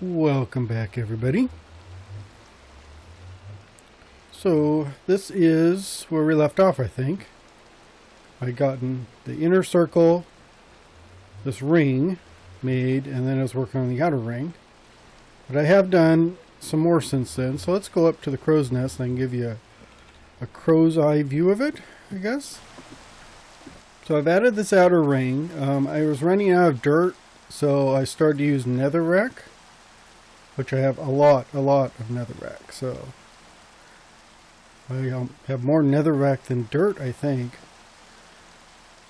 Welcome back, everybody. So this is where we left off, I think. I gotten the inner circle, this ring made, and then I was working on the outer ring. But I have done some more since then, so let's go up to the crow's nest and I can give you a crow's eye view of it, I guess. So I've added this outer ring. I was running out of dirt, so I started to use netherrack, which I have a lot of netherrack. So I have more netherrack than dirt, I think.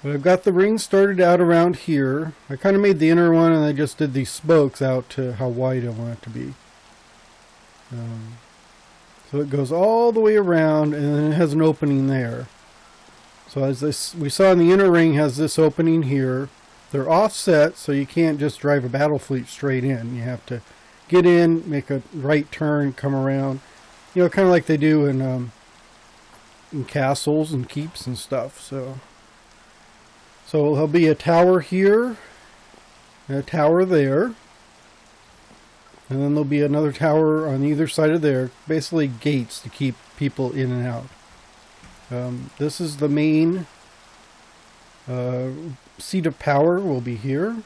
But I've got the ring started out around here. I kind of made the inner one and I just did these spokes out to how wide I want it to be. So it goes all the way around and then it has an opening there. So as this we saw in the inner ring has this opening here. They're offset, so you can't just drive a battle fleet straight in. You have to get in, make a right turn, come around. You know, kind of like they do in castles and keeps and stuff. So there'll be a tower here, and a tower there, and then there'll be another tower on either side of there. Basically gates to keep people in and out. This is the main seat of power will be here.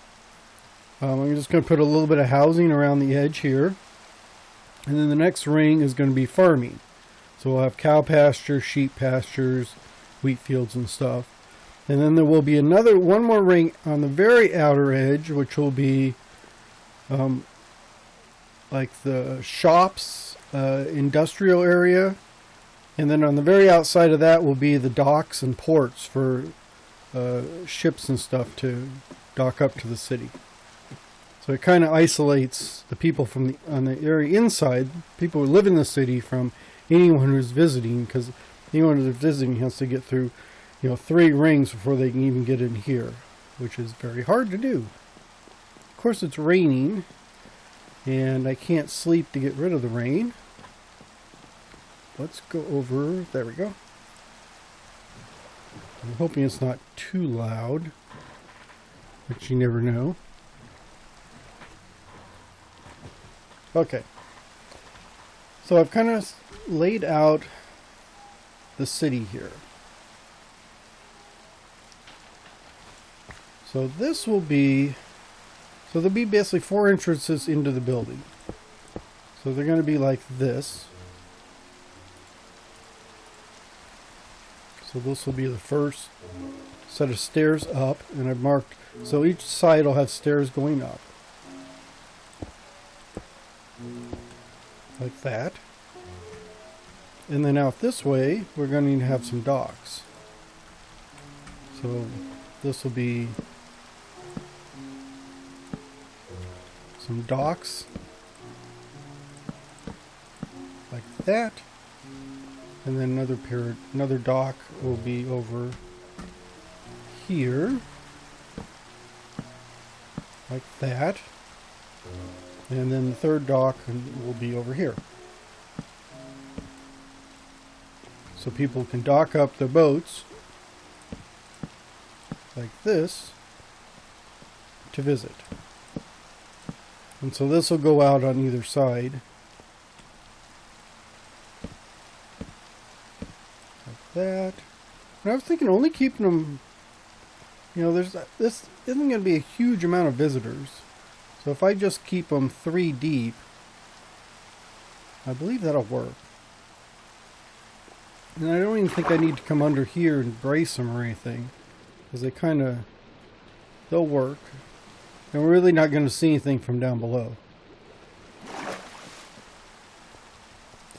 I'm just going to put a little bit of housing around the edge here. And then the next ring is going to be farming. So we'll have cow pastures, sheep pastures, wheat fields and stuff. And then there will be one more ring on the very outer edge, which will be like the shops, industrial area. And then on the very outside of that will be the docks and ports for ships and stuff to dock up to the city. So it kind of isolates the people from on the area inside, people who live in the city, from anyone who's visiting, because anyone who's visiting has to get through, 3 rings before they can even get in here, which is very hard to do. Of course, it's raining, and I can't sleep to get rid of the rain. Let's go over, there we go. I'm hoping it's not too loud, but you never know. Okay, so I've kind of laid out the city here. So this will be, there'll be basically 4 entrances into the building. So they're going to be like this. So this will be the first set of stairs up, and I've marked, so each side will have stairs going up. Like that. And then out this way, we're going to need to have some docks. So this will be some docks like that. And then another dock will be over here, like that. And then the third dock will be over here. So people can dock up their boats like this to visit. And so this will go out on either side. That. And I was thinking only keeping them, this isn't going to be a huge amount of visitors. So if I just keep them 3 deep, I believe that'll work. And I don't even think I need to come under here and brace them or anything, because they'll work. And we're really not going to see anything from down below.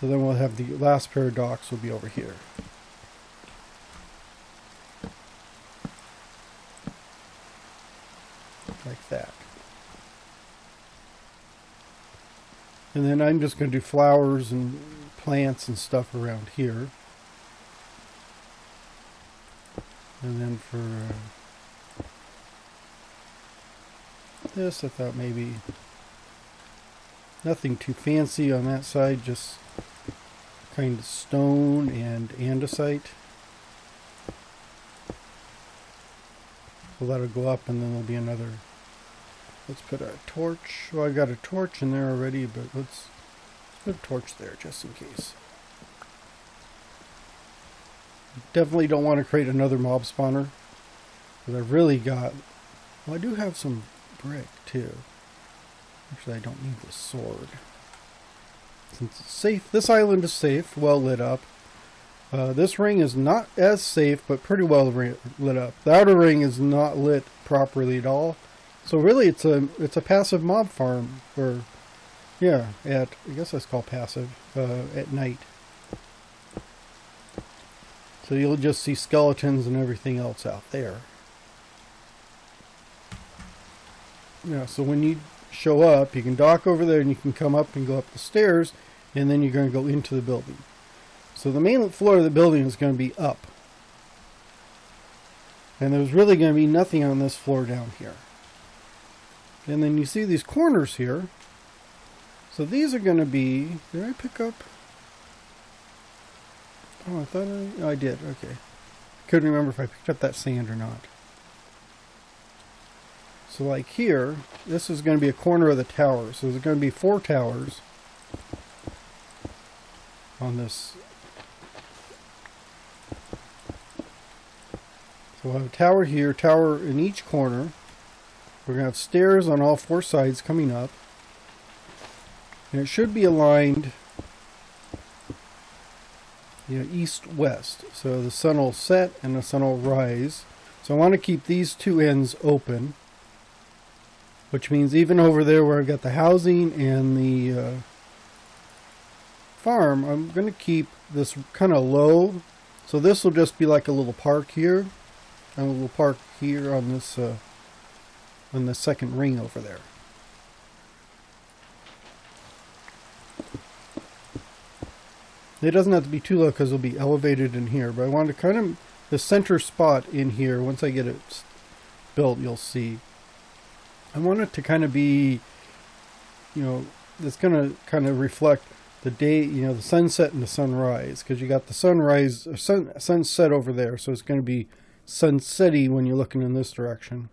So then we'll have the last pair of docks will be over here. Like that. And then I'm just going to do flowers and plants and stuff around here. And then for this, I thought maybe nothing too fancy on that side, just kind of stone and andesite. So that'll go up, and then there'll be another. Let's put a torch. Well, I got a torch in there already, but let's put a torch there just in case. Definitely don't want to create another mob spawner, because I've really got. Well, I do have some brick too. Actually, I don't need the sword. Since it's safe, this island is safe, well lit up. This ring is not as safe, but pretty well lit up. The outer ring is not lit properly at all. So really, it's a passive mob farm, or yeah, I guess that's called passive at night. So you'll just see skeletons and everything else out there. Yeah, so when you show up, you can dock over there and you can come up and go up the stairs, and then you're going to go into the building. So the main floor of the building is going to be up. And there's really going to be nothing on this floor down here. And then you see these corners here. So these are going to be, did I pick up? Oh, I thought I did. Okay. Couldn't remember if I picked up that sand or not. So like here, this is going to be a corner of the tower. So there's going to be 4 towers on this. So we'll have a tower here, tower in each corner. We're going to have stairs on all 4 sides coming up. And it should be aligned, you know, east-west. So the sun will set and the sun will rise. So I want to keep these 2 ends open. Which means even over there where I've got the housing and the farm, I'm going to keep this kind of low. So this will just be like a little park here. And a little park here on this on the second ring over there. It doesn't have to be too low because it'll be elevated in here. But I want to kind of, the center spot in here, once I get it built, you'll see. I want it to kind of be, you know, it's going to kind of reflect the day, you know, the sunset and the sunrise, because you got the sunrise, sunset over there, so it's going to be sunsetty when you're looking in this direction.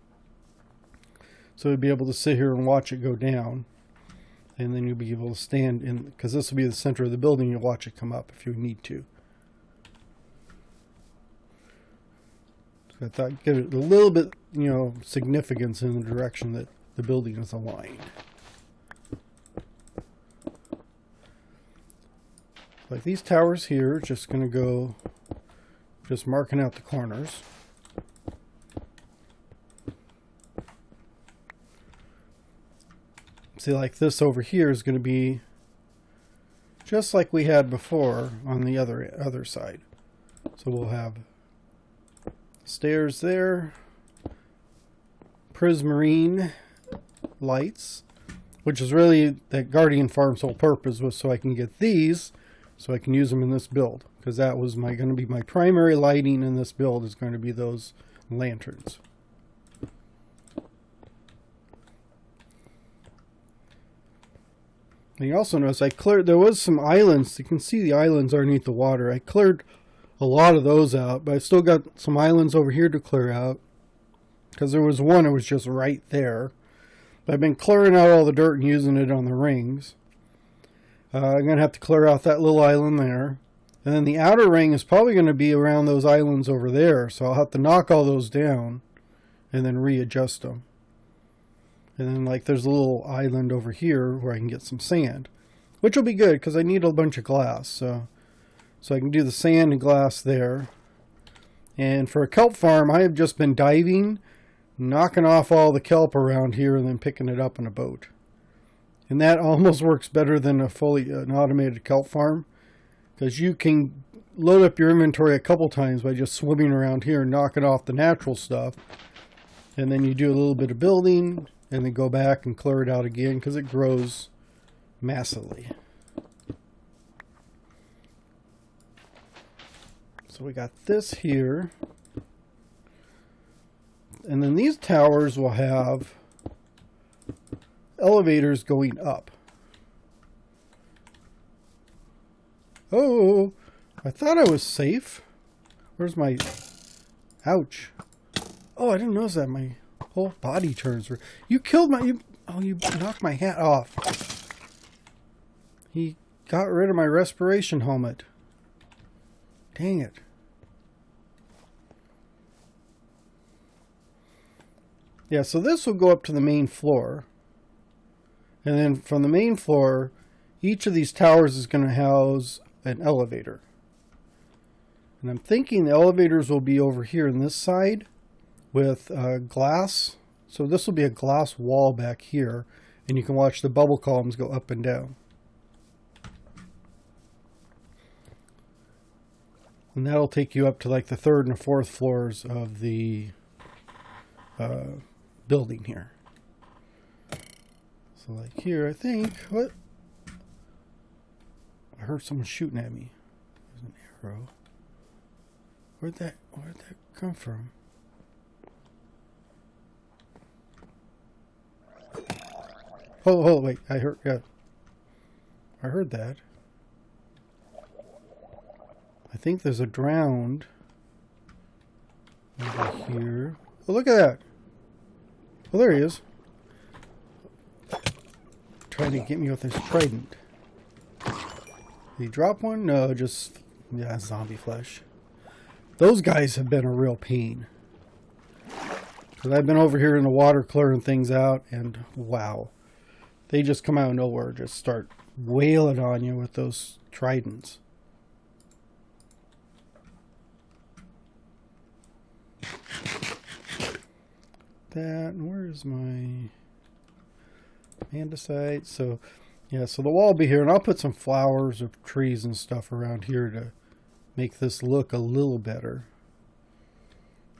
So you'll be able to sit here and watch it go down, and then you'll be able to stand in, because this will be the center of the building, you'll watch it come up if you need to. I thought I'd get it a little bit, you know, significance in the direction that the building is aligned. Like these towers here, just going to go, just marking out the corners. See, like this over here is going to be just like we had before on the other side. So we'll have stairs there, prismarine lights, which is really that Guardian Farm's whole purpose, was so I can get these, so I can use them in this build, because that was going to be my primary lighting in this build, is going to be those lanterns. And you also notice I cleared, there was some islands, you can see the islands underneath the water. I cleared a lot of those out, but I've still got some islands over here to clear out, because there was one that was just right there. But I've been clearing out all the dirt and using it on the rings. I'm going to have to clear out that little island there. And then the outer ring is probably going to be around those islands over there, so I'll have to knock all those down and then readjust them. And then like there's a little island over here where I can get some sand, which will be good because I need a bunch of glass. So I can do the sand and glass there. And for a kelp farm, I have just been diving, knocking off all the kelp around here and then picking it up in a boat. And that almost works better than an automated kelp farm, because you can load up your inventory a couple times by just swimming around here and knocking off the natural stuff. And then you do a little bit of building and then go back and clear it out again because it grows massively. So we got this here. And then these towers will have elevators going up. Oh, I thought I was safe. Where's my... Ouch. Oh, I didn't notice that. My whole body turns. You killed my... Oh, you knocked my hat off. He got rid of my respiration helmet. Dang it. Yeah, so this will go up to the main floor. And then from the main floor, each of these towers is going to house an elevator. And I'm thinking the elevators will be over here on this side with glass. So this will be a glass wall back here. And you can watch the bubble columns go up and down. And that'll take you up to like the 3rd and 4th floors of the building here. So like here, I think, what? I heard someone shooting at me. There's an arrow. Where'd that come from? Oh, wait, I heard that. I think there's a drowned over here. Oh, look at that. Oh, there he is. Trying to get me with his trident. Did he drop one? No, just, yeah, zombie flesh. Those guys have been a real pain. Because I've been over here in the water clearing things out, and wow. They just come out of nowhere, just start wailing on you with those tridents. That, and where's my andesite? So, yeah, so the wall will be here, and I'll put some flowers or trees and stuff around here to make this look a little better.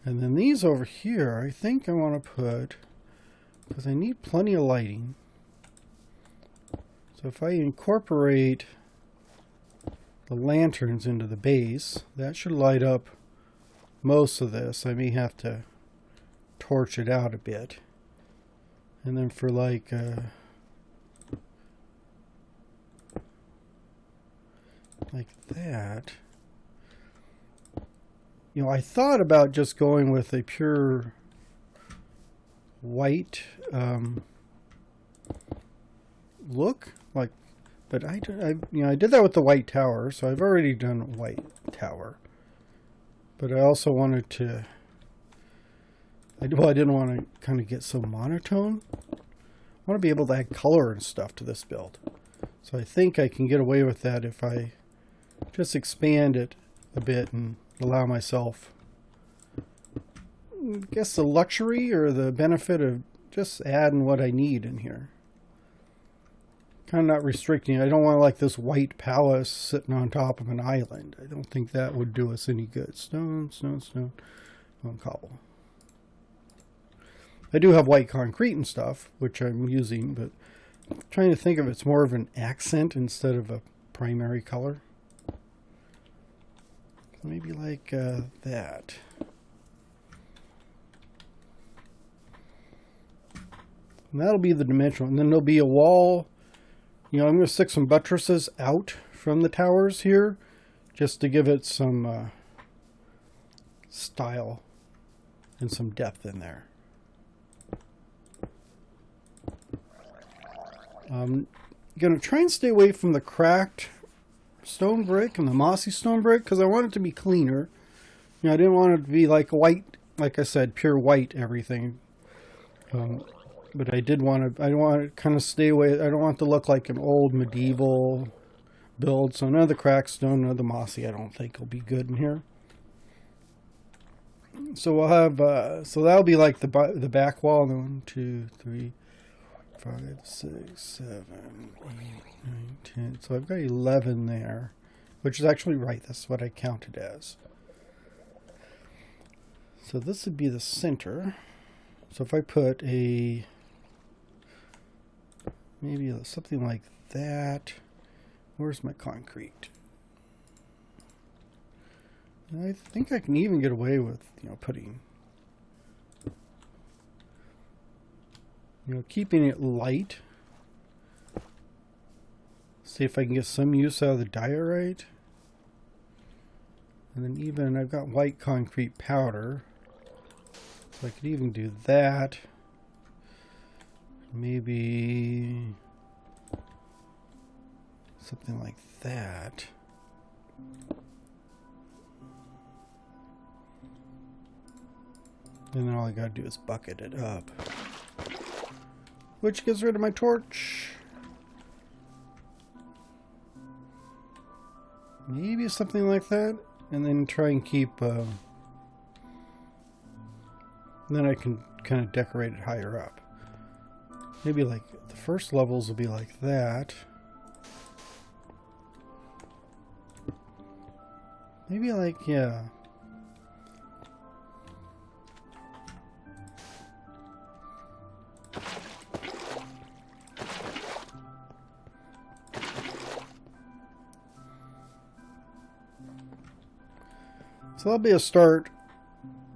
And then these over here, I think I want to put, because I need plenty of lighting. So if I incorporate the lanterns into the base, that should light up most of this. I may have to torch it out a bit. And then for like that, you know, I thought about just going with a pure white look, like, but I did that with the white tower, so I've already done white tower. But I also wanted to, well, I didn't want to kind of get so monotone. I want to be able to add color and stuff to this build. So I think I can get away with that if I just expand it a bit and allow myself, I guess, the luxury or the benefit of just adding what I need in here. Kind of not restricting. I don't want like this white palace sitting on top of an island. I don't think that would do us any good. Stone, cobble. I do have white concrete and stuff, which I'm using, but I'm trying to think of it's more of an accent instead of a primary color. Maybe like that. And that'll be the dimensional. And then there'll be a wall. You know, I'm going to stick some buttresses out from the towers here just to give it some style and some depth in there. I'm going to try and stay away from the cracked stone brick and the mossy stone brick because I want it to be cleaner. You know, I didn't want it to be like white, like I said, pure white everything. But I did want to, I want to kind of stay away. I don't want it to look like an old medieval build. So none of the cracked stone, none of the mossy, I don't think will be good in here. So we'll have, so that'll be like the back wall. 1, 2, 3, 5, 6, 7, 8, 9, 10. So I've got 11 there, which is actually right. That's what I counted as. So this would be the center. So if I put a, maybe something like that. Where's my concrete? And I think I can even get away with, you know, putting, you know, keeping it light. See if I can get some use out of the diorite. And then even I've got white concrete powder, so I could even do that. Maybe something like that. And then all I gotta do is bucket it up. Which gets rid of my torch. Maybe something like that. And then try and keep... then I can kind of decorate it higher up. Maybe like the first levels will be like that. Maybe like, yeah. So that'll be a start.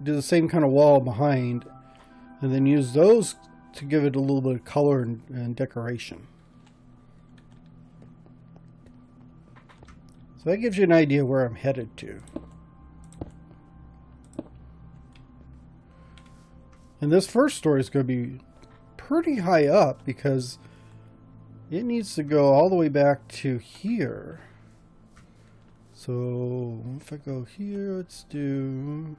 Do the same kind of wall behind, and then use those to give it a little bit of color and decoration. So that gives you an idea where I'm headed to. And this first story is going to be pretty high up because it needs to go all the way back to here. So if I go here, let's do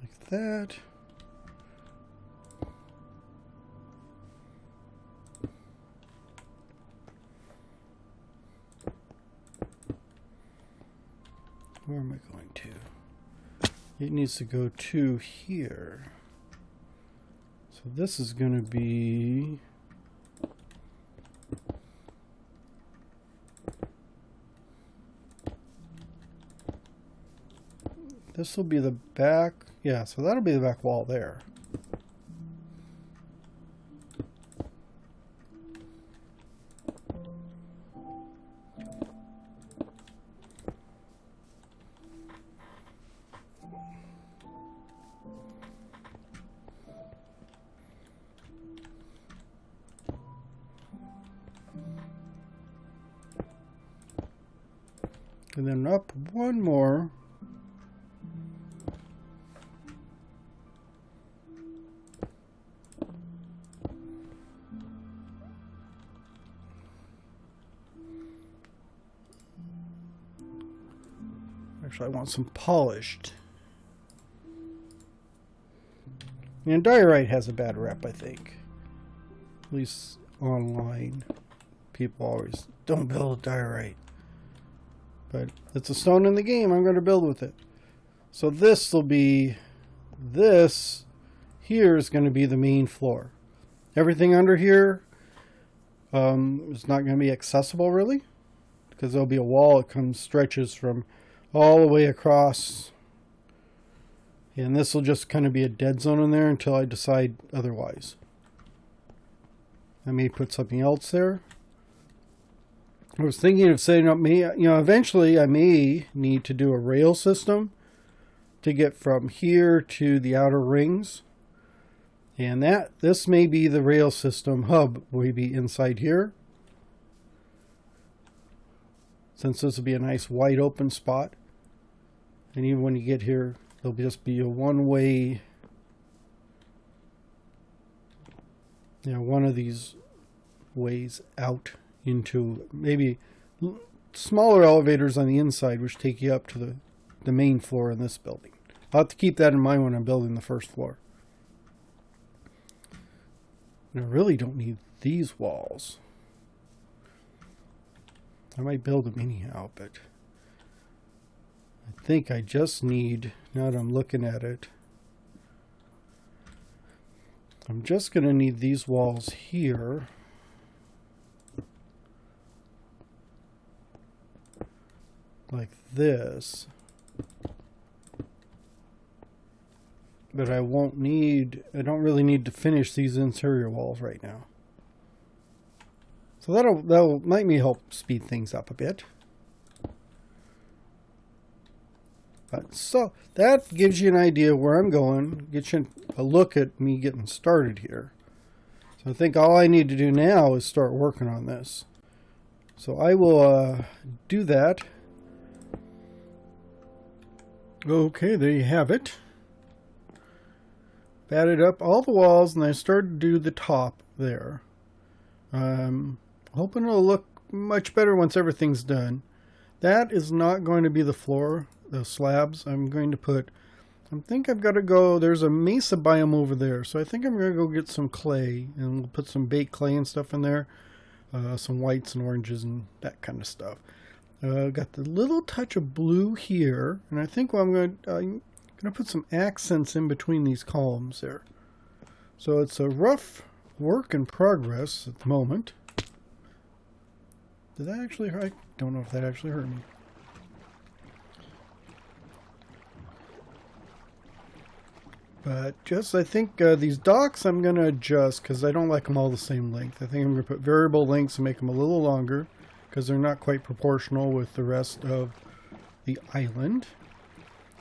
like that. Where am I going to? It needs to go to here. So this is going to be this will be the back. Yeah, so that'll be the back wall there. And then up one more. Actually, I want some polished. And diorite has a bad rep, I think. At least online. People always, don't build with diorite. But it's a stone in the game. I'm going to build with it. So this will be, this here is going to be the main floor. Everything under here is not going to be accessible really, because there'll be a wall that stretches from all the way across. And this will just kind of be a dead zone in there until I decide otherwise. I may put something else there. I was thinking of setting up, eventually I may need to do a rail system to get from here to the outer rings. And this may be the rail system hub, will be inside here. Since this will be a nice wide open spot. And even when you get here, there'll just be a one-way, one of these ways out into maybe smaller elevators on the inside, which take you up to the main floor in this building. I'll have to keep that in mind when I'm building the first floor. And I really don't need these walls. I might build them anyhow, but I think I just need, now that I'm looking at it, I'm just going to need these walls here. Like this. But I don't really need to finish these interior walls right now. So that'll might me help speed things up a bit. But so that gives you an idea where I'm going, get you a look at me getting started here. So I think all I need to do now is start working on this. So I will do that. Okay, there you have it. Batted up all the walls, and I started to do the top there. Hoping it'll look much better once everything's done. That is not going to be the floor, the slabs. I'm going to put, I think I've got to go, there's a mesa biome over there, so I think I'm going to go get some clay, and we'll put some baked clay and stuff in there. Some whites and oranges and that kind of stuff. Got the little touch of blue here, and I think I'm going to put some accents in between these columns there. So it's a rough work in progress at the moment. Did that actually hurt? I don't know if that actually hurt me. But just, I think these docks I'm going to adjust because I don't like them all the same length. I think I'm going to put variable lengths and make them a little longer because they're not quite proportional with the rest of the island.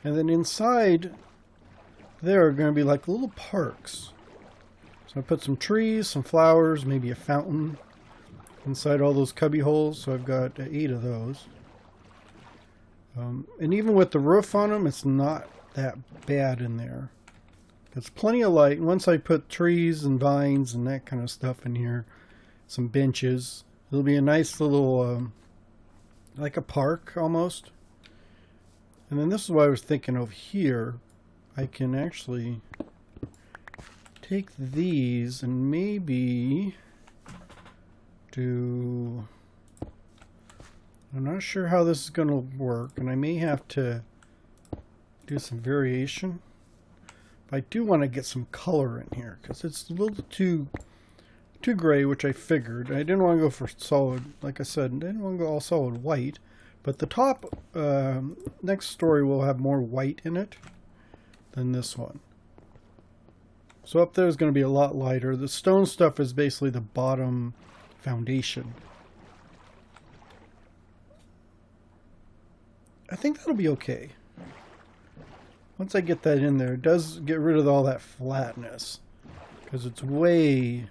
And then inside there are going to be like little parks. So I put some trees, some flowers, maybe a fountain inside all those cubby holes. So I've got 8 of those. And even with the roof on them, it's not that bad in there. There's plenty of light. Once I put trees and vines and that kind of stuff in here, some benches, it'll be a nice little, like a park almost. And then this is what I was thinking over here. I can actually take these and maybe do, I'm not sure how this is going to work, and I may have to do some variation. I do want to get some color in here because it's a little too gray, which I figured. I didn't want to go for solid, like I said, I didn't want to go all solid white. But the top next story will have more white in it than this one. So up there is going to be a lot lighter. The stone stuff is basically the bottom foundation. I think that'll be okay. Once I get that in there, it does get rid of all that flatness. Because it's way...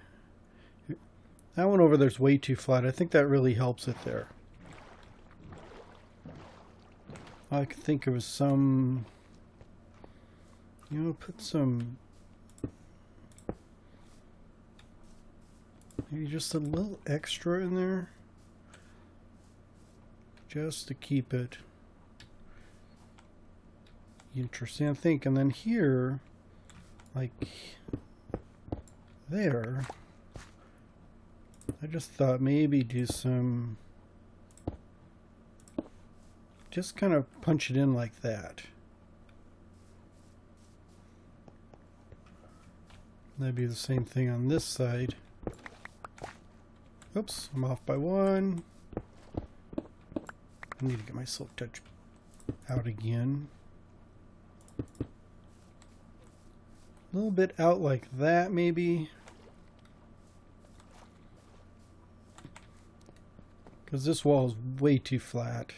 That one over there is way too flat. I think that really helps it there. I could think of some... You know, put some... Maybe just a little extra in there. Just to keep it interesting, I think. And then here, like there, I just thought maybe do some, just kind of punch it in like that. That'd be the same thing on this side. Oops, I'm off by 1. I need to get my silk touch out again. A little bit out like that, maybe. Because this wall is way too flat.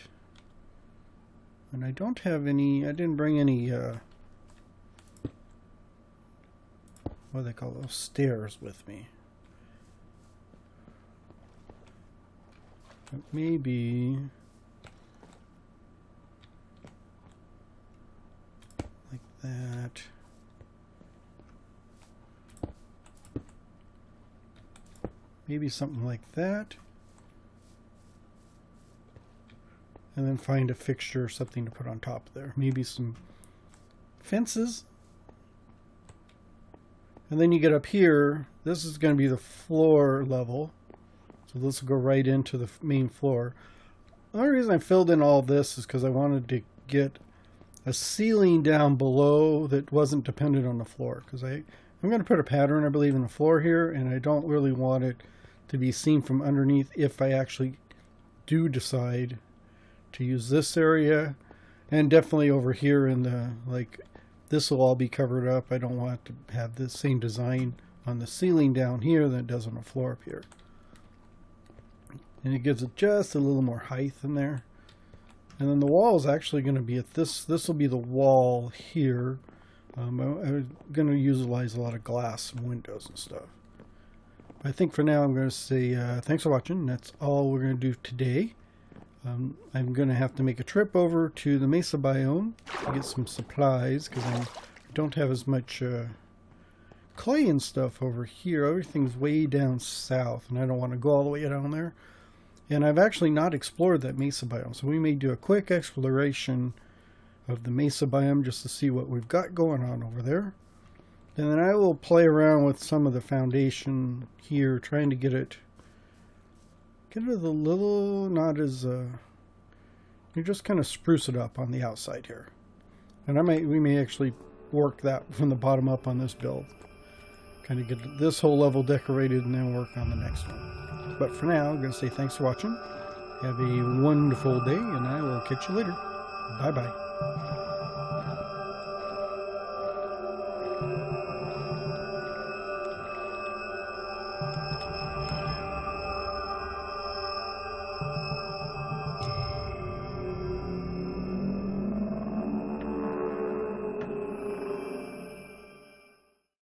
And I don't have any, I didn't bring any, what do they call those, stairs with me. But maybe like that. Maybe something like that. And then find a fixture or something to put on top there. Maybe some fences. And then you get up here. This is going to be the floor level. So this will go right into the main floor. The only reason I filled in all this is because I wanted to get a ceiling down below that wasn't dependent on the floor. Because I'm going to put a pattern, I believe, in the floor here. And I don't really want it to be seen from underneath if I actually do decide to use this area. And definitely over here in the, like, this will all be covered up. I don't want to have the same design on the ceiling down here than it does on the floor up here. And it gives it just a little more height in there. And then the wall is actually going to be at this will be the wall here. I'm going to utilize a lot of glass and windows and stuff. I think for now I'm going to say thanks for watching. That's all we're going to do today. I'm going to have to make a trip over to the Mesa biome to get some supplies because I don't have as much clay and stuff over here. Everything's way down south and I don't want to go all the way down there. And I've actually not explored that Mesa biome, so we may do a quick exploration of the Mesa biome just to see what we've got going on over there. And then I will play around with some of the foundation here, trying to get it a little, not as, you just kind of spruce it up on the outside here. And we may actually work that from the bottom up on this build. Kind of get this whole level decorated and then work on the next one. But for now, I'm going to say thanks for watching. Have a wonderful day, and I will catch you later. Bye-bye.